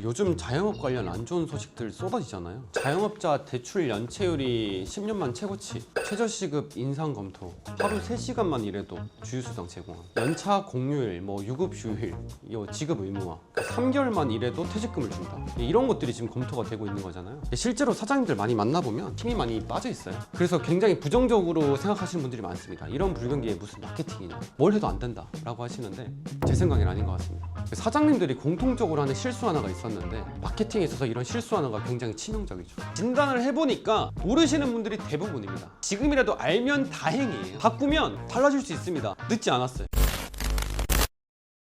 요즘 자영업 관련 안 좋은 소식들 쏟아지잖아요. 자영업자 대출 연체율이 10년만 최고치, 최저시급 인상 검토, 하루 3시간만 일해도 주휴수당 제공함, 연차 공휴일, 유급 휴일, 지급 의무화, 3개월만 일해도 퇴직금을 준다. 이런 것들이 지금 검토가 되고 있는 거잖아요. 실제로 사장님들 많이 만나보면 힘이 많이 빠져 있어요. 그래서 굉장히 부정적으로 생각하시는 분들이 많습니다. 이런 불경기에 무슨 마케팅이냐, 뭘 해도 안 된다 라고 하시는데 제 생각엔 아닌 것 같습니다. 사장님들이 공통적으로 하는 실수 하나가 있었는데, 마케팅에 있어서 이런 실수 하나가 굉장히 치명적이죠. 진단을 해보니까 모르시는 분들이 대부분입니다. 지금이라도 알면 다행이에요. 바꾸면 달라질 수 있습니다. 늦지 않았어요.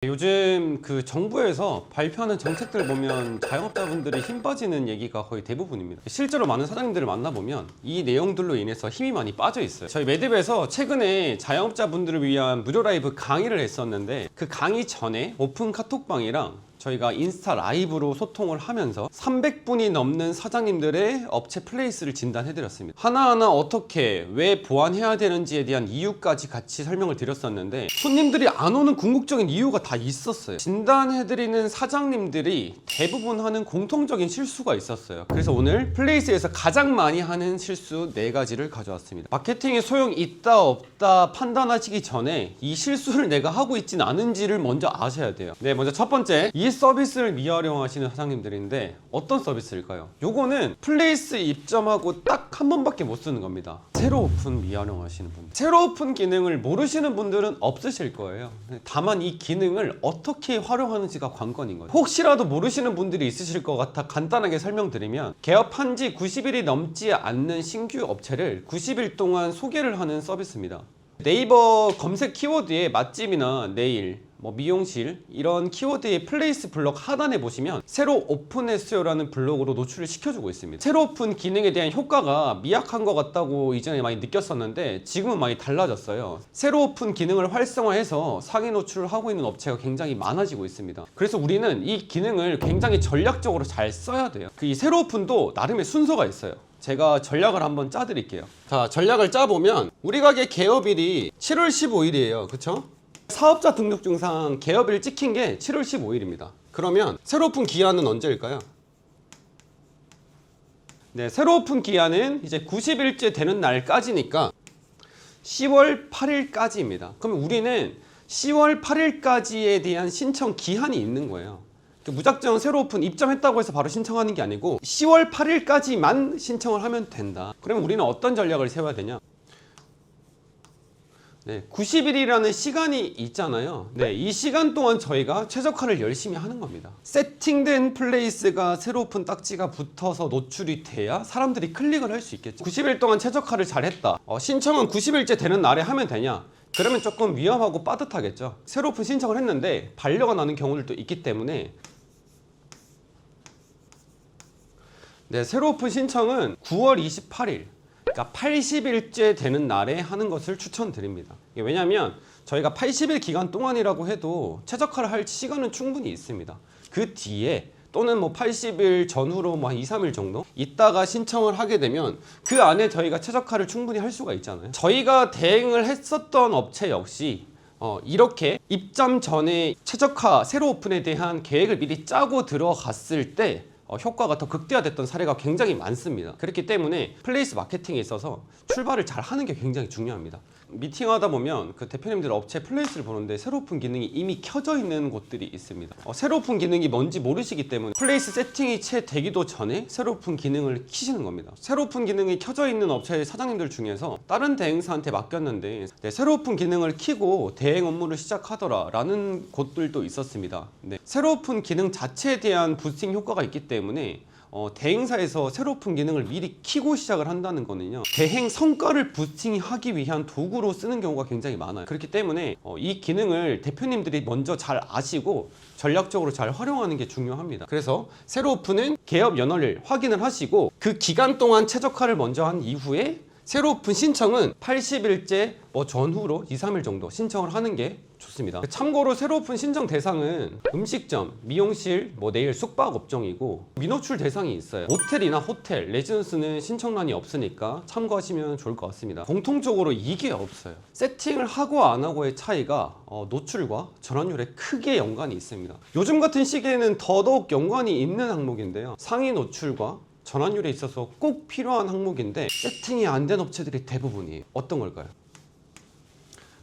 요즘 정부에서 발표하는 정책들 보면 자영업자분들이 힘 빠지는 얘기가 거의 대부분입니다. 실제로 많은 사장님들을 만나보면 이 내용들로 인해서 힘이 많이 빠져 있어요. 저희 매듭에서 최근에 자영업자분들을 위한 무료 라이브 강의를 했었는데, 그 강의 전에 오픈 카톡방이랑 저희가 인스타 라이브로 소통을 하면서 300분이 넘는 사장님들의 업체 플레이스를 진단해드렸습니다. 하나하나 어떻게, 왜 보완해야 되는지에 대한 이유까지 같이 설명을 드렸었는데, 손님들이 안 오는 궁극적인 이유가 다 있었어요. 진단해드리는 사장님들이 대부분 하는 공통적인 실수가 있었어요. 그래서 오늘 플레이스에서 가장 많이 하는 실수 4가지를 가져왔습니다. 마케팅에 소용이 있다 없다 판단하시기 전에 이 실수를 내가 하고 있진 않은지를 먼저 아셔야 돼요. 네, 먼저 첫 번째, 이 서비스를 미활용하시는 사장님들인데 어떤 서비스일까요? 요거는 플레이스 입점하고 딱 한 번밖에 못 쓰는 겁니다. 새로 오픈 미활용하시는 분들, 새로 오픈 기능을 모르시는 분들은 없으실 거예요. 다만 이 기능을 어떻게 활용하는지가 관건인 거예요. 혹시라도 모르시는 분들이 있으실 것 같아 간단하게 설명드리면, 개업한 지 90일이 넘지 않는 신규 업체를 90일 동안 소개를 하는 서비스입니다. 네이버 검색 키워드에 맛집이나 네일, 미용실 이런 키워드의 플레이스 블럭 하단에 보시면 새로 오픈했어요라는 블록으로 노출을 시켜주고 있습니다. 새로 오픈 기능에 대한 효과가 미약한 것 같다고 이전에 많이 느꼈었는데 지금은 많이 달라졌어요. 새로 오픈 기능을 활성화해서 상위 노출을 하고 있는 업체가 굉장히 많아지고 있습니다. 그래서 우리는 이 기능을 굉장히 전략적으로 잘 써야 돼요. 이 새로 오픈도 나름의 순서가 있어요. 제가 전략을 한번 짜드릴게요. 자, 전략을 짜보면 우리 가게 개업일이 7월 15일이에요. 그쵸? 사업자 등록증상 개업일 찍힌 게 7월 15일입니다. 그러면 새로 오픈 기한은 언제일까요? 네, 새로 오픈 기한은 이제 90일째 되는 날까지니까 10월 8일까지입니다. 그럼 우리는 10월 8일까지에 대한 신청 기한이 있는 거예요. 무작정 새로 오픈 입점했다고 해서 바로 신청하는 게 아니고 10월 8일까지만 신청을 하면 된다. 그러면 우리는 어떤 전략을 세워야 되냐? 네, 90일이라는 시간이 있잖아요. 네, 이 시간 동안 저희가 최적화를 열심히 하는 겁니다. 세팅된 플레이스가 새로 오픈 딱지가 붙어서 노출이 돼야 사람들이 클릭을 할 수 있겠죠. 90일 동안 최적화를 잘했다. 신청은 90일째 되는 날에 하면 되냐? 그러면 조금 위험하고 빠듯하겠죠. 새로 오픈 신청을 했는데 반려가 나는 경우들도 있기 때문에, 네, 새로 오픈 신청은 9월 28일, 그러니까 80일째 되는 날에 하는 것을 추천드립니다. 왜냐하면 저희가 80일 기간 동안이라고 해도 최적화를 할 시간은 충분히 있습니다. 그 뒤에 또는 80일 전후로 한 2, 3일 정도 있다가 신청을 하게 되면 그 안에 저희가 최적화를 충분히 할 수가 있잖아요. 저희가 대행을 했었던 업체 역시 이렇게 입점 전에 최적화, 새로 오픈에 대한 계획을 미리 짜고 들어갔을 때 효과가 더 극대화됐던 사례가 굉장히 많습니다. 그렇기 때문에 플레이스 마케팅에 있어서 출발을 잘 하는 게 굉장히 중요합니다. 미팅하다 보면 대표님들 업체 플레이스를 보는데 새로 오픈 기능이 이미 켜져 있는 곳들이 있습니다. 새로 오픈 기능이 뭔지 모르시기 때문에 플레이스 세팅이 채 되기도 전에 새로 오픈 기능을 키시는 겁니다. 새로 오픈 기능이 켜져 있는 업체의 사장님들 중에서 다른 대행사한테 맡겼는데 새로 오픈 기능을 켜고 대행 업무를 시작하더라 라는 곳들도 있었습니다. 새로 오픈 기능 자체에 대한 부스팅 효과가 있기 때문에 대행사에서 새로 오픈 기능을 미리 켜고 시작을 한다는 거는요, 대행 성과를 부스팅하기 위한 도구로 쓰는 경우가 굉장히 많아요. 그렇기 때문에 이 기능을 대표님들이 먼저 잘 아시고 전략적으로 잘 활용하는 게 중요합니다. 그래서 새로 오픈은 개업 연월일 확인을 하시고 그 기간 동안 최적화를 먼저 한 이후에 새로 오픈 신청은 80일째 전후로 2, 3일 정도 신청을 하는 게 좋습니다. 참고로 새로 오픈 신청 대상은 음식점, 미용실, 네일 숙박 업종이고 미노출 대상이 있어요. 모텔이나 호텔, 레지던스는 신청란이 없으니까 참고하시면 좋을 것 같습니다. 공통적으로 이게 없어요. 세팅을 하고 안 하고의 차이가 노출과 전환율에 크게 연관이 있습니다. 요즘 같은 시기에는 더더욱 연관이 있는 항목인데요. 상위 노출과 전환율에 있어서 꼭 필요한 항목인데 세팅이 안 된 업체들이 대부분이에요. 어떤 걸까요?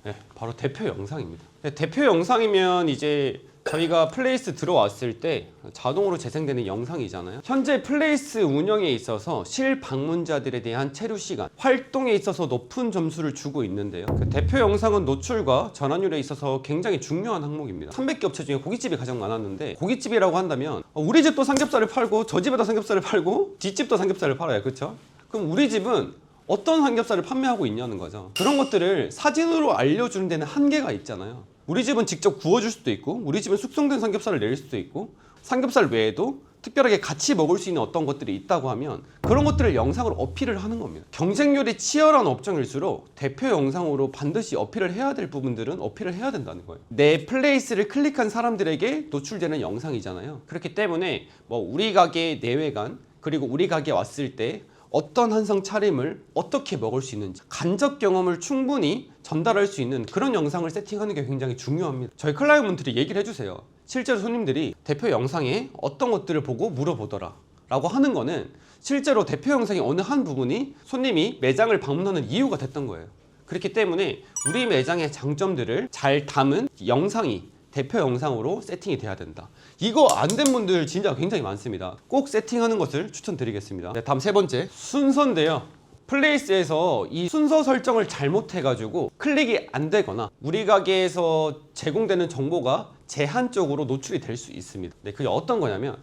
네, 바로 대표 영상입니다. 네, 대표 영상이면 이제 저희가 플레이스 들어왔을 때 자동으로 재생되는 영상이잖아요. 현재 플레이스 운영에 있어서 실방문자들에 대한 체류 시간, 활동에 있어서 높은 점수를 주고 있는데요. 그 대표 영상은 노출과 전환율에 있어서 굉장히 중요한 항목입니다. 300개 업체 중에 고깃집이 가장 많았는데, 고깃집이라고 한다면 우리 집도 삼겹살을 팔고 저 집에도 삼겹살을 팔고 뒷집도 삼겹살을 팔아요. 그렇죠? 그럼 우리 집은 어떤 삼겹살을 판매하고 있냐는 거죠. 그런 것들을 사진으로 알려주는 데는 한계가 있잖아요. 우리 집은 직접 구워줄 수도 있고, 우리 집은 숙성된 삼겹살을 낼 수도 있고, 삼겹살 외에도 특별하게 같이 먹을 수 있는 어떤 것들이 있다고 하면 그런 것들을 영상으로 어필을 하는 겁니다. 경쟁률이 치열한 업종일수록 대표 영상으로 반드시 어필을 해야 될 부분들은 어필을 해야 된다는 거예요. 내 플레이스를 클릭한 사람들에게 노출되는 영상이잖아요. 그렇기 때문에 우리 가게 내외관, 그리고 우리 가게 왔을 때 어떤 한상 차림을 어떻게 먹을 수 있는지 간접 경험을 충분히 전달할 수 있는 그런 영상을 세팅하는 게 굉장히 중요합니다. 저희 클라이언트들이 얘기를 해주세요. 실제로 손님들이 대표 영상에 어떤 것들을 보고 물어보더라 라고 하는 거는 실제로 대표 영상의 어느 한 부분이 손님이 매장을 방문하는 이유가 됐던 거예요. 그렇기 때문에 우리 매장의 장점들을 잘 담은 영상이 대표 영상으로 세팅이 돼야 된다. 이거 안 된 분들 진짜 굉장히 많습니다. 꼭 세팅하는 것을 추천드리겠습니다. 네, 다음 세 번째, 순서인데요. 플레이스에서 이 순서 설정을 잘못해가지고 클릭이 안 되거나 우리 가게에서 제공되는 정보가 제한적으로 노출이 될 수 있습니다. 네, 그게 어떤 거냐면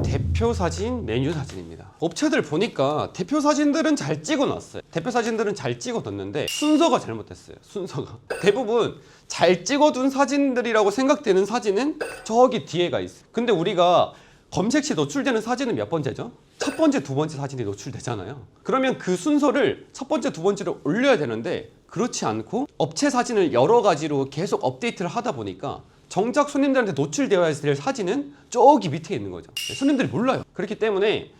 대표 사진, 메뉴 사진입니다. 업체들 보니까 대표 사진들은 잘 찍어놨어요. 대표 사진들은 잘 찍어뒀는데 순서가 잘못됐어요. 순서가 대부분 잘 찍어둔 사진들이라고 생각되는 사진은 저기 뒤에가 있어요. 근데 우리가 검색 시 노출되는 사진은 몇 번째죠? 첫 번째, 두 번째 사진이 노출되잖아요. 그러면 그 순서를 첫 번째, 두 번째로 올려야 되는데 그렇지 않고 업체 사진을 여러 가지로 계속 업데이트를 하다 보니까 정작 손님들한테 노출되어야 될 사진은 저기 밑에 있는 거죠. 손님들이 몰라요. 그렇기 때문에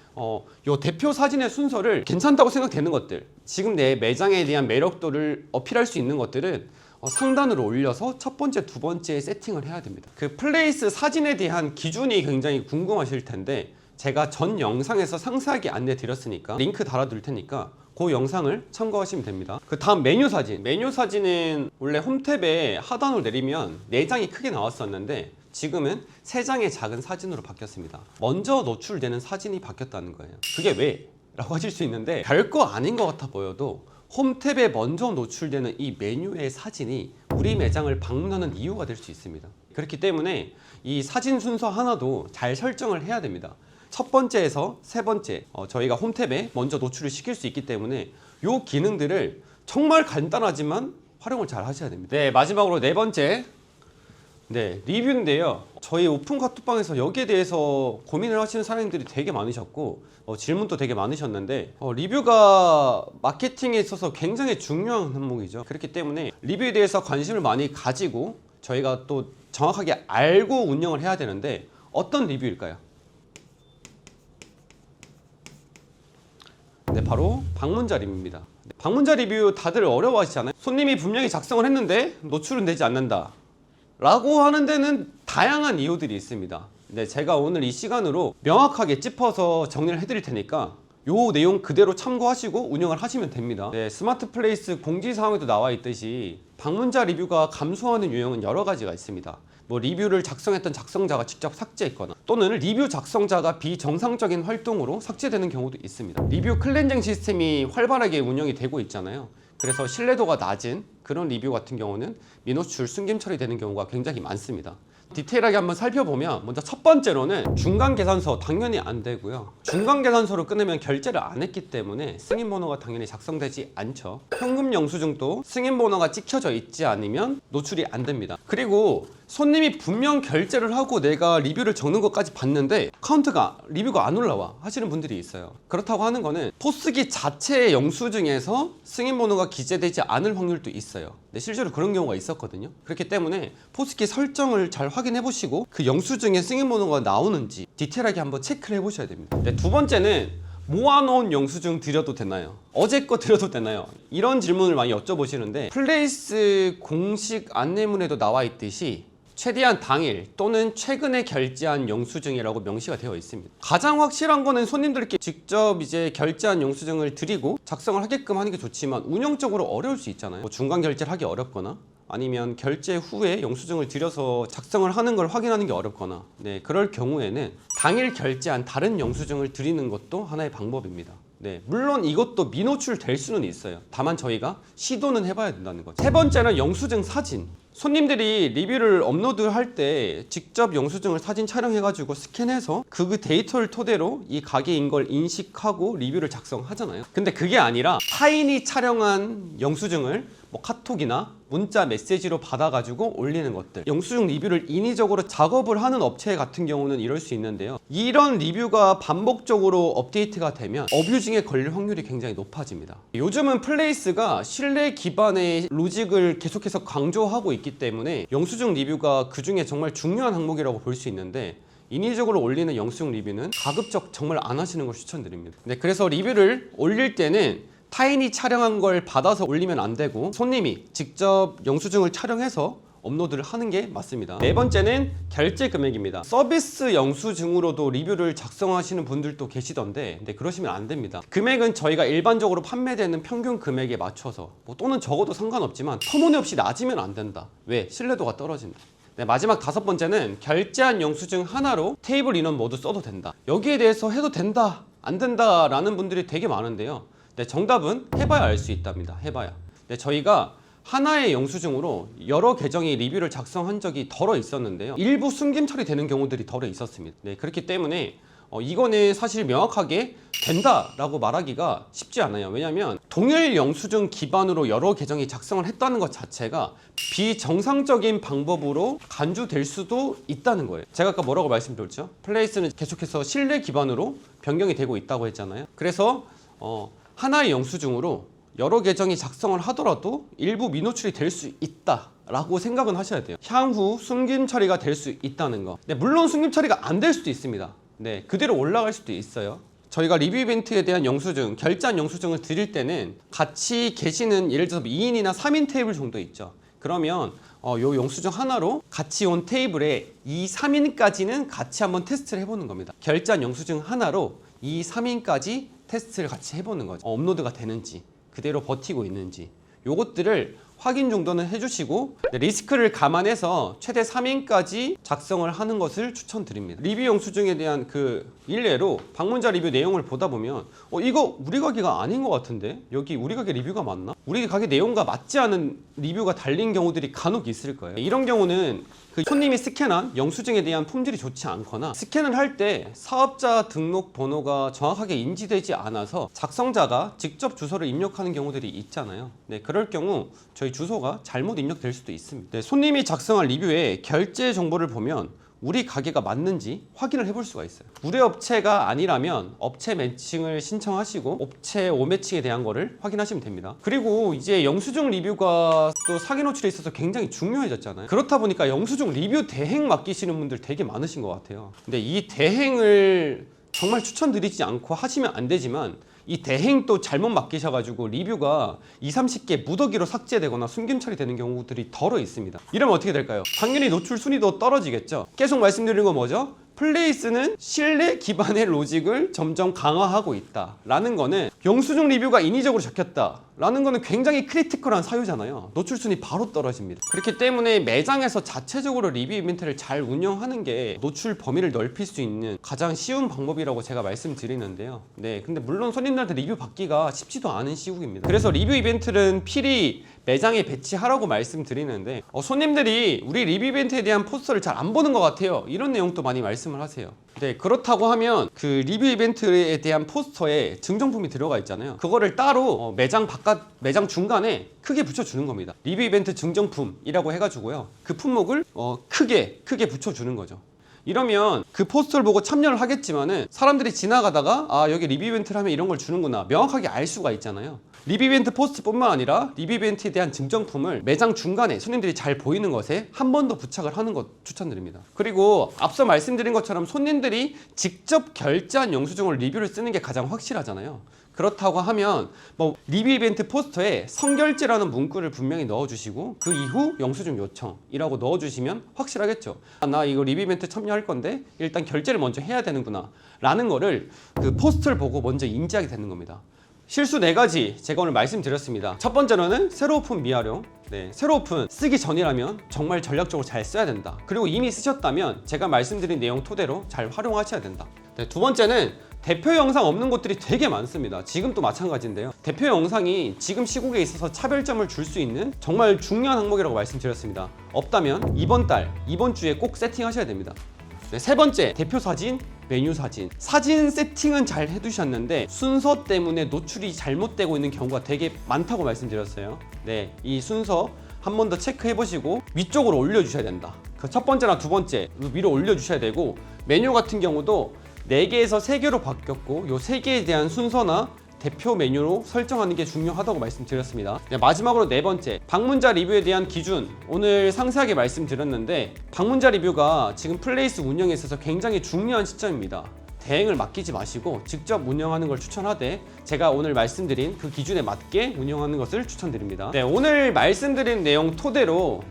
요 대표 사진의 순서를 괜찮다고 생각되는 것들, 지금 내 매장에 대한 매력도를 어필할 수 있는 것들은 상단으로 올려서 첫 번째, 두 번째에 세팅을 해야 됩니다. 그 플레이스 사진에 대한 기준이 굉장히 궁금하실 텐데 제가 전 영상에서 상세하게 안내 드렸으니까 링크 달아둘 테니까 그 영상을 참고하시면 됩니다. 그 다음 메뉴 사진. 메뉴 사진은 원래 홈탭에 하단으로 내리면 4장이 크게 나왔었는데 지금은 3장의 작은 사진으로 바뀌었습니다. 먼저 노출되는 사진이 바뀌었다는 거예요. 그게 왜? 라고 하실 수 있는데 별거 아닌 것 같아 보여도 홈탭에 먼저 노출되는 이 메뉴의 사진이 우리 매장을 방문하는 이유가 될 수 있습니다. 그렇기 때문에 이 사진 순서 하나도 잘 설정을 해야 됩니다. 첫 번째에서 세 번째 저희가 홈탭에 먼저 노출을 시킬 수 있기 때문에 이 기능들을 정말 간단하지만 활용을 잘 하셔야 됩니다. 네, 마지막으로 네 번째, 네, 리뷰인데요. 저희 오픈 카톡방에서 여기에 대해서 고민을 하시는 사장님들이 되게 많으셨고 질문도 되게 많으셨는데 리뷰가 마케팅에 있어서 굉장히 중요한 항목이죠. 그렇기 때문에 리뷰에 대해서 관심을 많이 가지고 저희가 또 정확하게 알고 운영을 해야 되는데 어떤 리뷰일까요? 네, 바로 방문자 리뷰입니다. 방문자 리뷰 다들 어려워하시잖아요. 손님이 분명히 작성을 했는데 노출은 되지 않는다 라고 하는 데는 다양한 이유들이 있습니다. 네, 제가 오늘 이 시간으로 명확하게 짚어서 정리를 해드릴 테니까 요 내용 그대로 참고하시고 운영을 하시면 됩니다. 네, 스마트 플레이스 공지사항에도 나와 있듯이 방문자 리뷰가 감소하는 유형은 여러 가지가 있습니다. 리뷰를 작성했던 작성자가 직접 삭제했거나 또는 리뷰 작성자가 비정상적인 활동으로 삭제되는 경우도 있습니다. 리뷰 클렌징 시스템이 활발하게 운영이 되고 있잖아요. 그래서 신뢰도가 낮은 그런 리뷰 같은 경우는 미노출 숨김 처리되는 경우가 굉장히 많습니다. 디테일하게 한번 살펴보면 먼저 첫 번째로는 중간 계산서 당연히 안 되고요. 중간 계산서로 끊으면 결제를 안 했기 때문에 승인 번호가 당연히 작성되지 않죠. 현금 영수증도 승인 번호가 찍혀져 있지 않으면 노출이 안 됩니다. 그리고 손님이 분명 결제를 하고 내가 리뷰를 적는 것까지 봤는데 리뷰가 안 올라와 하시는 분들이 있어요. 그렇다고 하는 거는 포스기 자체의 영수증에서 승인번호가 기재되지 않을 확률도 있어요. 네, 실제로 그런 경우가 있었거든요. 그렇기 때문에 포스기 설정을 잘 확인해 보시고 그 영수증에 승인번호가 나오는지 디테일하게 한번 체크를 해 보셔야 됩니다. 네, 두 번째는 모아놓은 영수증 드려도 되나요? 어제 거 드려도 되나요? 이런 질문을 많이 여쭤보시는데 플레이스 공식 안내문에도 나와 있듯이 최대한 당일 또는 최근에 결제한 영수증이라고 명시가 되어 있습니다. 가장 확실한 거는 손님들께 직접 이제 결제한 영수증을 드리고 작성을 하게끔 하는 게 좋지만 운영적으로 어려울 수 있잖아요. 뭐 중간 결제를 하기 어렵거나 아니면 결제 후에 영수증을 드려서 작성을 하는 걸 확인하는 게 어렵거나 네, 그럴 경우에는 당일 결제한 다른 영수증을 드리는 것도 하나의 방법입니다. 네, 물론 이것도 미노출 될 수는 있어요. 다만 저희가 시도는 해봐야 된다는 거죠. 세 번째는 영수증 사진. 손님들이 리뷰를 업로드할 때 직접 영수증을 사진 촬영해가지고 스캔해서 그 데이터를 토대로 이 가게인 걸 인식하고 리뷰를 작성하잖아요. 근데 그게 아니라 타인이 촬영한 영수증을 뭐 카톡이나 문자 메시지로 받아가지고 올리는 것들, 영수증 리뷰를 인위적으로 작업을 하는 업체 같은 경우는 이럴 수 있는데요. 이런 리뷰가 반복적으로 업데이트가 되면 어뷰징에 걸릴 확률이 굉장히 높아집니다. 요즘은 플레이스가 신뢰 기반의 로직을 계속해서 강조하고 있기 때문에 영수증 리뷰가 그 중에 정말 중요한 항목이라고 볼 수 있는데 인위적으로 올리는 영수증 리뷰는 가급적 정말 안 하시는 걸 추천드립니다. 네, 그래서 리뷰를 올릴 때는 타인이 촬영한 걸 받아서 올리면 안 되고 손님이 직접 영수증을 촬영해서 업로드를 하는 게 맞습니다. 네 번째는 결제 금액입니다. 서비스 영수증으로도 리뷰를 작성하시는 분들도 계시던데 근데 그러시면 안 됩니다. 금액은 저희가 일반적으로 판매되는 평균 금액에 맞춰서 또는 적어도 상관없지만 터무니없이 낮으면 안 된다. 왜? 신뢰도가 떨어진다. 네, 마지막 다섯 번째는 결제한 영수증 하나로 테이블 인원 모두 써도 된다. 여기에 대해서 해도 된다, 안 된다 라는 분들이 되게 많은데요. 네, 정답은 해봐야 알 수 있답니다. 해봐야. 네, 저희가 하나의 영수증으로 여러 계정의 리뷰를 작성한 적이 덜어 있었는데요. 일부 숨김 처리되는 경우들이 덜어 있었습니다. 네, 그렇기 때문에 이거는 사실 명확하게 된다라고 말하기가 쉽지 않아요. 왜냐하면 동일 영수증 기반으로 여러 계정이 작성을 했다는 것 자체가 비정상적인 방법으로 간주될 수도 있다는 거예요. 제가 아까 뭐라고 말씀드렸죠? 플레이스는 계속해서 신뢰 기반으로 변경이 되고 있다고 했잖아요. 그래서 하나의 영수증으로 여러 계정이 작성을 하더라도 일부 미노출이 될 수 있다 라고 생각은 하셔야 돼요. 향후 숨김 처리가 될 수 있다는 거. 네, 물론 숨김 처리가 안 될 수도 있습니다. 네, 그대로 올라갈 수도 있어요. 저희가 리뷰 이벤트에 대한 영수증, 결제한 영수증을 드릴 때는 같이 계시는 예를 들어서 2인이나 3인 테이블 정도 있죠. 그러면 요 영수증 하나로 같이 온 테이블에 2, 3인까지는 같이 한번 테스트를 해보는 겁니다. 결제한 영수증 하나로 2, 3인까지 테스트를 같이 해보는 거죠. 업로드가 되는지 그대로 버티고 있는지 요것들을 확인 정도는 해주시고 리스크를 감안해서 최대 3인까지 작성을 하는 것을 추천드립니다. 리뷰 영수증에 대한 그 일례로 방문자 리뷰 내용을 보다 보면 이거 우리 가게가 아닌 것 같은데 여기 우리 가게 리뷰가 맞나? 우리 가게 내용과 맞지 않은 리뷰가 달린 경우들이 간혹 있을 거예요. 이런 경우는 그 손님이 스캔한 영수증에 대한 품질이 좋지 않거나 스캔을 할 때 사업자 등록 번호가 정확하게 인지되지 않아서 작성자가 직접 주소를 입력하는 경우들이 있잖아요. 네, 그럴 경우 저희 주소가 잘못 입력될 수도 있습니다. 네, 손님이 작성한 리뷰에 결제 정보를 보면 우리 가게가 맞는지 확인을 해볼 수가 있어요. 우리 업체가 아니라면 업체 매칭을 신청하시고 업체 오매칭에 대한 거를 확인하시면 됩니다. 그리고 이제 영수증 리뷰가 또 사기 노출에 있어서 굉장히 중요해졌잖아요. 그렇다 보니까 영수증 리뷰 대행 맡기시는 분들 되게 많으신 것 같아요. 근데 이 대행을 정말 추천드리지 않고 하시면 안 되지만 이 대행도 잘못 맡기셔가지고 리뷰가 20, 30개 무더기로 삭제되거나 숨김 처리되는 경우들이 덜어 있습니다. 이러면 어떻게 될까요? 당연히 노출 순위도 떨어지겠죠. 계속 말씀드리는 건 뭐죠? 플레이스는 신뢰 기반의 로직을 점점 강화하고 있다 라는 거는 영수증 리뷰가 인위적으로 적혔다 라는 거는 굉장히 크리티컬한 사유잖아요. 노출 순위 바로 떨어집니다. 그렇기 때문에 매장에서 자체적으로 리뷰 이벤트를 잘 운영하는 게 노출 범위를 넓힐 수 있는 가장 쉬운 방법이라고 제가 말씀드리는데요. 네, 근데 물론 손님들한테 리뷰 받기가 쉽지도 않은 시국입니다. 그래서 리뷰 이벤트는 필히 매장에 배치하라고 말씀드리는데 손님들이 우리 리뷰 이벤트에 대한 포스터를 잘 안 보는 것 같아요. 이런 내용도 많이 말씀 말씀을 하세요. 네, 그렇다고 하면 그 리뷰 이벤트에 대한 포스터에 증정품이 들어가 있잖아요. 그거를 따로 매장 매장 중간에 크게 붙여주는 겁니다. 리뷰 이벤트 증정품이라고 해가지고요. 그 품목을 크게 붙여주는 거죠. 이러면 그 포스터를 보고 참여를 하겠지만은 사람들이 지나가다가 아, 여기 리뷰 이벤트를 하면 이런 걸 주는구나 명확하게 알 수가 있잖아요. 리뷰 이벤트 포스트뿐만 아니라 리뷰 이벤트에 대한 증정품을 매장 중간에 손님들이 잘 보이는 것에 한 번 더 부착을 하는 것 추천드립니다. 그리고 앞서 말씀드린 것처럼 손님들이 직접 결제한 영수증을 리뷰를 쓰는 게 가장 확실하잖아요. 그렇다고 하면 뭐 리뷰 이벤트 포스터에 선결제라는 문구를 분명히 넣어주시고 그 이후 영수증 요청이라고 넣어주시면 확실하겠죠. 아, 나 이거 리뷰 이벤트 참여할 건데 일단 결제를 먼저 해야 되는구나 라는 거를 그 포스터를 보고 먼저 인지하게 되는 겁니다. 실수 4가지 제가 오늘 말씀드렸습니다. 첫 번째로는 새로 오픈 미활용. 네, 새로 오픈 쓰기 전이라면 정말 전략적으로 잘 써야 된다. 그리고 이미 쓰셨다면 제가 말씀드린 내용 토대로 잘 활용하셔야 된다. 네, 두 번째는 대표 영상 없는 곳들이 되게 많습니다. 지금도 마찬가지인데요. 대표 영상이 지금 시국에 있어서 차별점을 줄 수 있는 정말 중요한 항목이라고 말씀드렸습니다. 없다면 이번 주에 꼭 세팅하셔야 됩니다. 네, 세 번째, 대표 사진, 메뉴 사진. 사진 세팅은 잘 해두셨는데 순서 때문에 노출이 잘못되고 있는 경우가 되게 많다고 말씀드렸어요. 네, 이 순서 한 번 더 체크해 보시고 위쪽으로 올려주셔야 된다. 그 첫 번째나 두 번째 위로 올려주셔야 되고, 메뉴 같은 경우도 4개에서 3개로 바뀌었고 요 3개에 대한 순서나 대표 메뉴로 설정하는 게 중요하다고 말씀드렸습니다. 네, 마지막으로 4번째, 방문자 리뷰에 대한 기준. 오늘 상세하게 말씀드렸는데 방문자 리뷰가 지금 플레이스 운영에 있어서 굉장히 중요한 시점입니다. 대행을 맡기지 마시고 직접 운영하는 걸 추천하되 제가 오늘 말씀드린 그 기준에 맞게 운영하는 것을 추천드립니다. 네, 오늘 말씀드린 내용 토대로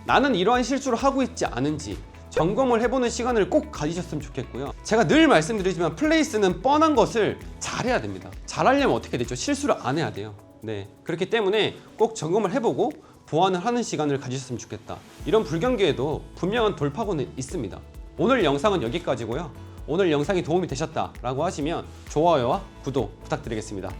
나는 이러한 실수를 하고 있지 않은지 점검을 해보는 시간을 꼭 가지셨으면 좋겠고요. 제가 늘 말씀드리지만 플레이스는 뻔한 것을 잘해야 됩니다. 잘하려면 어떻게 되죠? 실수를 안 해야 돼요. 네, 그렇기 때문에 꼭 점검을 해보고 보완을 하는 시간을 가지셨으면 좋겠다. 이런 불경기에도 분명한 돌파구는 있습니다. 오늘 영상은 여기까지고요. 오늘 영상이 도움이 되셨다라고 하시면 좋아요와 구독 부탁드리겠습니다.